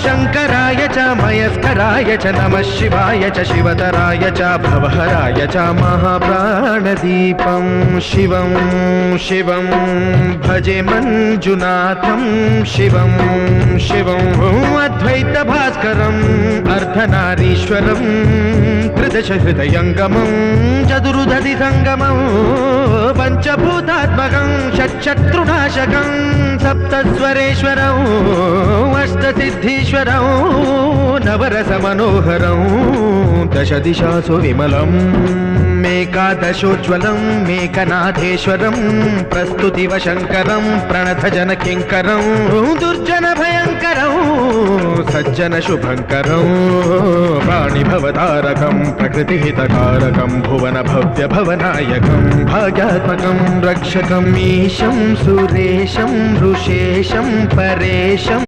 शङ्कराय च मयस्कराय च नमः शिवाय च शिवतराय च भवहराय च महाप्राणदीपं शिवं शिवं भजे मञ्जुनाथं शिवं शिवं अद्वैतभास्करम् अर्धनारीश्वरं त्रिदशहृदयङ्गमं चतुर्दधिसङ्गमं पञ्चभूतात्मकं षट्शत्रुनाशकं सप्तस्वरेश्वरं अष्टसिद्धीश्वरं नवरसमनोहरं दशदिशासु विमलम् मेकादशोज्ज्वलं मेकनाथेश्वरं प्रस्तुतिवशङ्करं प्रणतजनकिङ्करं दुर्जनभयङ्करं सज्जनशुभङ्करं प्राणिभवतारकं प्रकृतिहितकारकं भुवनभव्यभवनायकं भाग्यात्मकं रक्षकम् ईशं सुरेशं ऋषेशं परेशम्